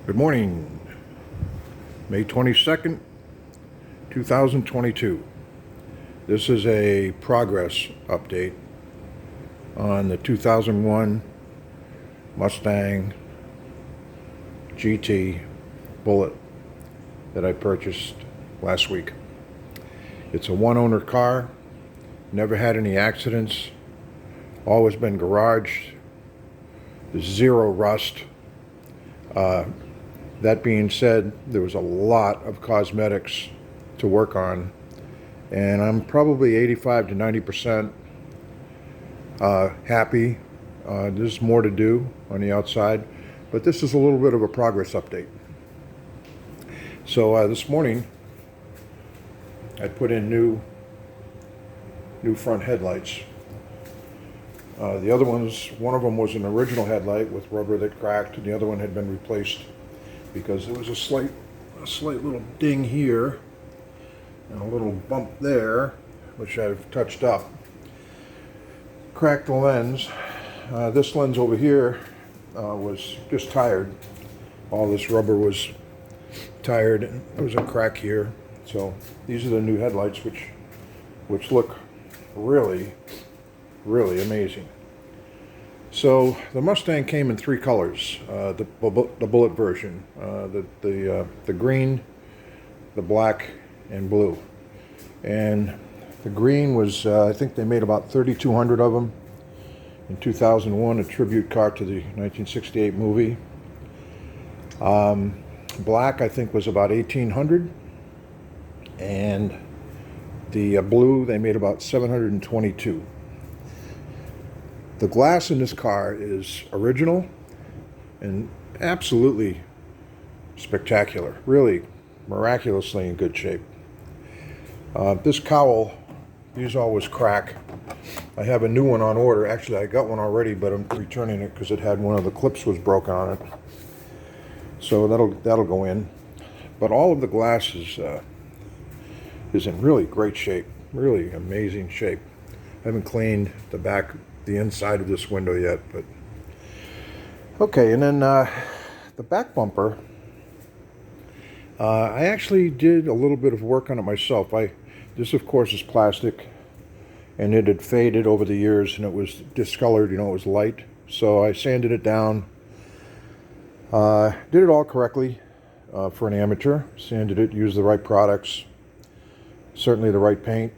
Good morning, May 22nd, 2022. This is a progress update on the 2001 Mustang GT Bullitt that I purchased last week. It's a one-owner car, never had any accidents, always been garaged, there's zero rust. That being said, there was a lot of cosmetics to work on, and I'm probably 85 to 90% happy. There's more to do on the outside, but this is a little bit of a progress update. So this morning, I put in new front headlights. The other ones, one of them was an original headlight with rubber that cracked, and the other one had been replaced because there was a slight little ding here and a little bump there, which I've touched up. Cracked the lens. This lens over here was just tired. All this rubber was tired, and there was a crack here. So these are the new headlights, which look really amazing. So the Mustang came in three colors, the Bullitt version, the green, the black, and blue. And the green was, I think they made about 3,200 of them in 2001, a tribute car to the 1968 movie. Black, I think, was about 1,800, and the blue, they made about 722. The glass in this car is original and absolutely spectacular, really miraculously in good shape. This cowl, these always crack. I have a new one on order. Actually, I got one already, but I'm returning it because it had one of the clips was broken on it. So that'll go in. But all of the glass is in really great shape, really amazing shape. I haven't cleaned the inside of this window yet, but okay. And then the back bumper, I actually did a little bit of work on it myself. This of course is plastic, and it had faded over the years, and it was discolored, it was light. So I sanded it down, did it all correctly for an amateur. Sanded it, used the right products, certainly the right paint,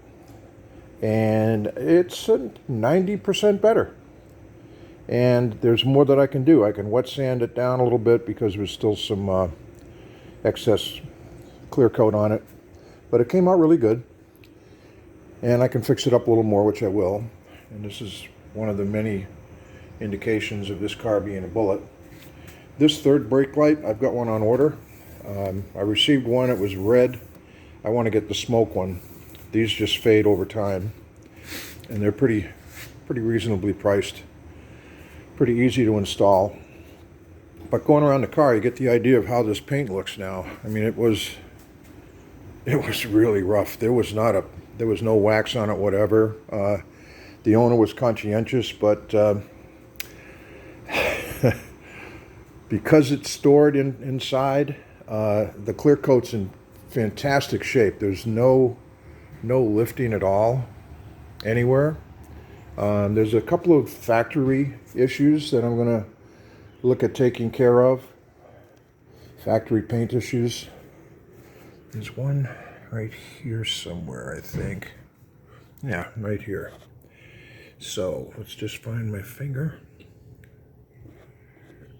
and it's 90% better. And there's more that I can do. I can wet sand it down a little bit because there's still some excess clear coat on it, but it came out really good. And I can fix it up a little more, which I will. And this is one of the many indications of this car being a Bullitt. This third brake light, I've got one on order. I received one, it was red. I want to get the smoke one. These just fade over time, and they're pretty reasonably priced, pretty easy to install. But going around the car, you get the idea of how this paint looks now. I mean, it was really rough. There was no wax on it, whatever. The owner was conscientious, but because it's stored inside, the clear coat's in fantastic shape. There's no lifting at all anywhere. There's a couple of factory issues that I'm going to look at taking care of. Factory paint issues. There's one right here somewhere, I think. Yeah, right here. So let's just find my finger.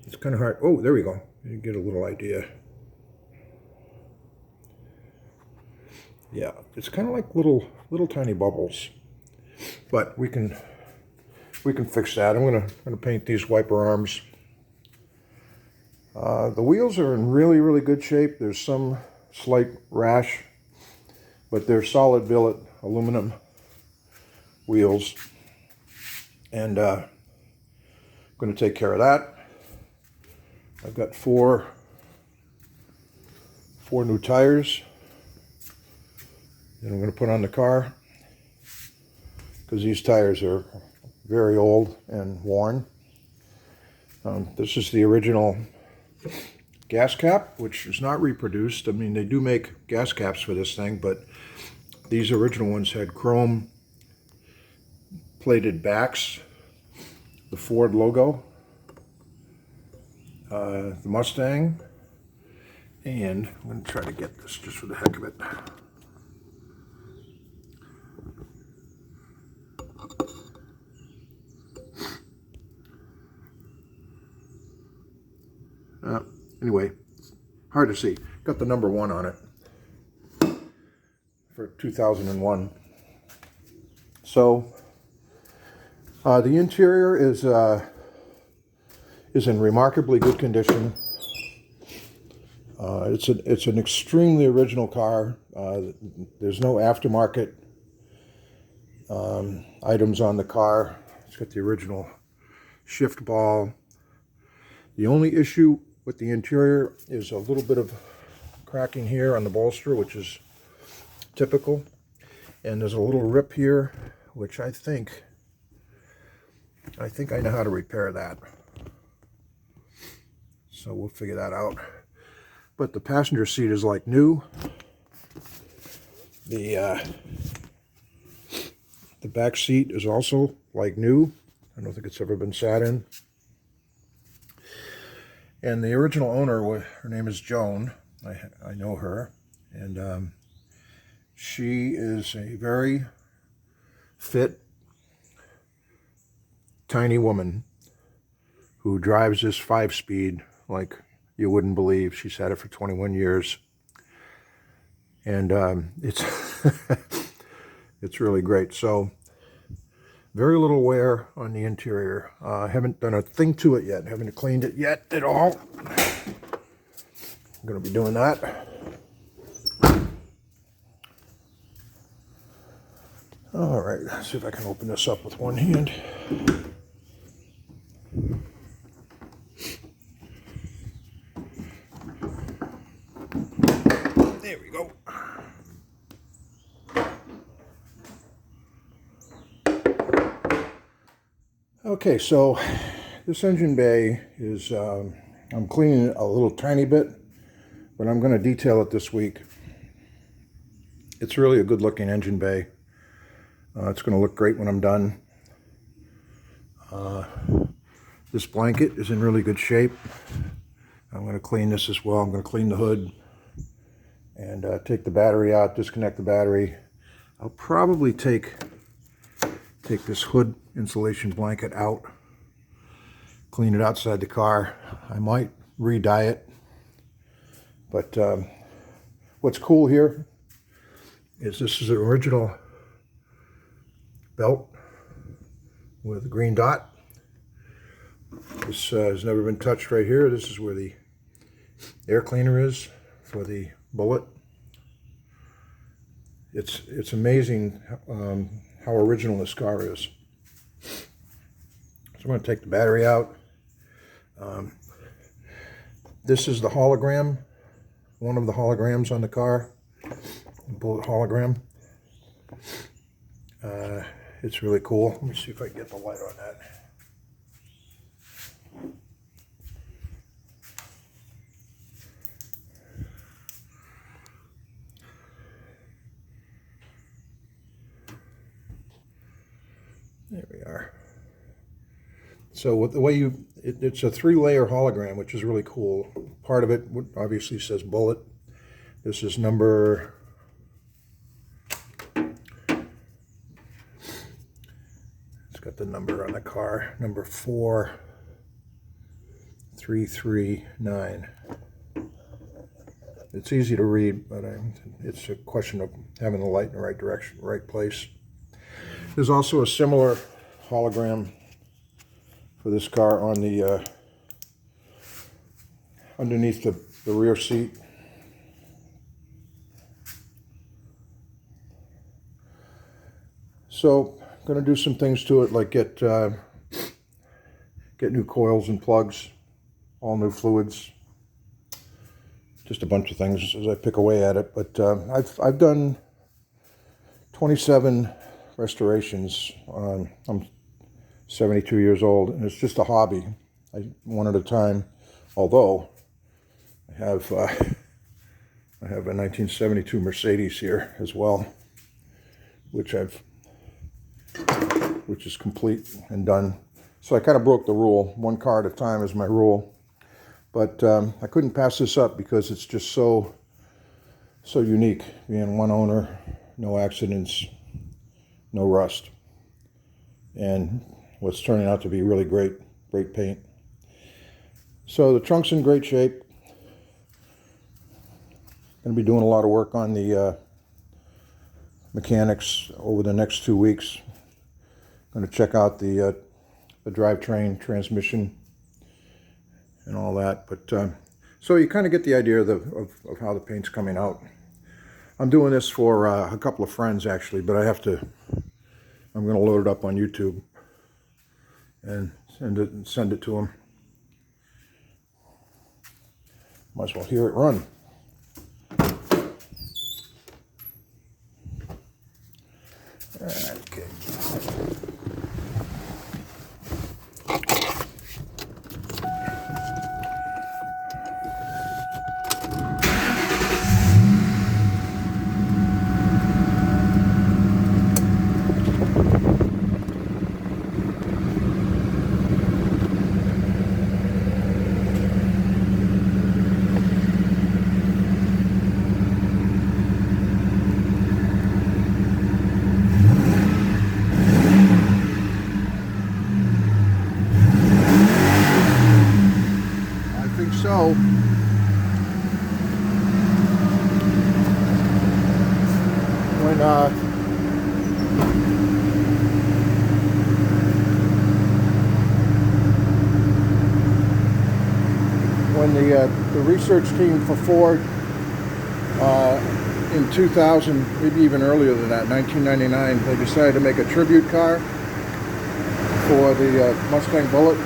It's kind of hard. Oh, there we go. You get a little idea. Yeah, it's kind of like little tiny bubbles, but we can fix that. I'm gonna paint these wiper arms. The wheels are in really good shape. There's some slight rash, but they're solid billet aluminum wheels, and I'm going to take care of that. I've got four new tires that I'm going to put on the car, because these tires are very old and worn. This is the original gas cap, which is not reproduced. I mean, they do make gas caps for this thing, but these original ones had chrome plated backs, the Ford logo, the Mustang, and I'm going to try to get this just for the heck of it. Anyway, hard to see. Got the number 1 on it for 2001. So the interior is in remarkably good condition. It's an extremely original car. There's no aftermarket items on the car. It's got the original shift ball. The only issue with the interior is a little bit of cracking here on the bolster, which is typical. And there's a little rip here, which I think I know how to repair that. So we'll figure that out. But the passenger seat is like new. The back seat is also like new. I don't think it's ever been sat in. And the original owner, her name is Joan. I know her. And she is a very fit, tiny woman who drives this 5-speed like you wouldn't believe. She's had it for 21 years. And it's it's really great. So very little wear on the interior. I haven't done a thing to it yet. Haven't cleaned it yet at all. I'm going to be doing that. All right, let's see if I can open this up with one hand. There we go. Okay, so this engine bay is, I'm cleaning it a little tiny bit, but I'm going to detail it this week. It's really a good looking engine bay. It's going to look great when I'm done. This blanket is in really good shape. I'm going to clean this as well. I'm going to clean the hood and take the battery out, disconnect the battery. I'll probably take this hood insulation blanket out, clean it outside the car. I might re-dye it. But what's cool here is this is an original belt with a green dot. This has never been touched right here. This is where the air cleaner is for the Bullitt. It's amazing how original this car is. So I'm going to take the battery out. This is the hologram, one of the holograms on the car, Bullitt hologram. It's really cool. Let me see if I can get the light on that. There we are. So with the way it's a 3-layer hologram, which is really cool. Part of it obviously says Bullitt. This is number, it's got the number on the car, number 4339. It's easy to read, but it's a question of having the light in the right direction, right place. There's also a similar hologram for this car on the underneath the rear seat. So I'm going to do some things to it, like get new coils and plugs, all new fluids, just a bunch of things as I pick away at it. But I've done 27 restorations. I'm 72 years old, and it's just a hobby. One at a time. Although I have a 1972 Mercedes here as well, which is complete and done. So I kind of broke the rule. One car at a time is my rule. But I couldn't pass this up because it's just so unique. Being one owner, no accidents, no rust. And what's turning out to be really great paint. So the trunk's in great shape. Going to be doing a lot of work on the mechanics over the next 2 weeks. Going to check out the drivetrain, transmission, and all that. But so you kind of get the idea of how the paint's coming out. I'm doing this for a couple of friends actually, but I'm going to load it up on YouTube and send it to them. Might as well hear it run. Okay. So when the research team for Ford in 2000, maybe even earlier than that, 1999, they decided to make a tribute car for the Mustang Bullitt.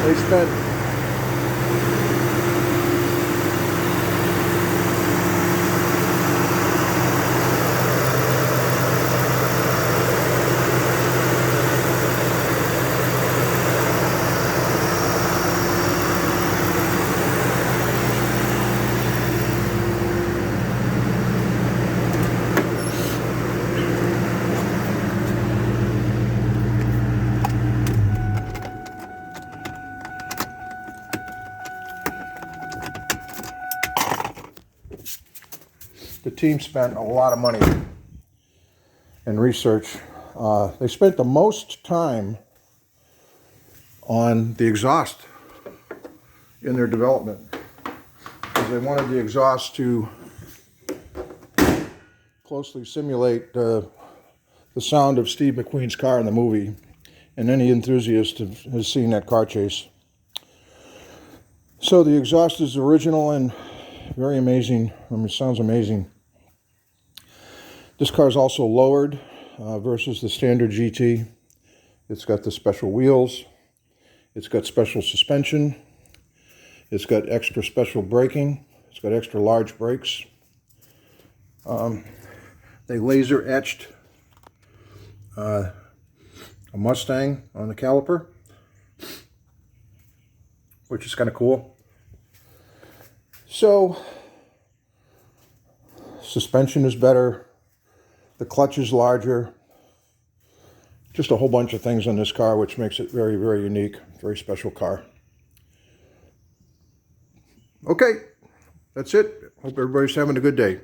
They spent the team spent a lot of money in research. They spent the most time on the exhaust in their development because they wanted the exhaust to closely simulate the sound of Steve McQueen's car in the movie, and any enthusiast has seen that car chase. So the exhaust is original and very amazing. I mean, it sounds amazing. This car is also lowered versus the standard GT. It's got the special wheels. It's got special suspension. It's got extra special braking. It's got extra large brakes. They laser etched a Mustang on the caliper, which is kind of cool. So, suspension is better, the clutch is larger, just a whole bunch of things on this car which makes it very, very unique, very special car. Okay, that's it. Hope everybody's having a good day.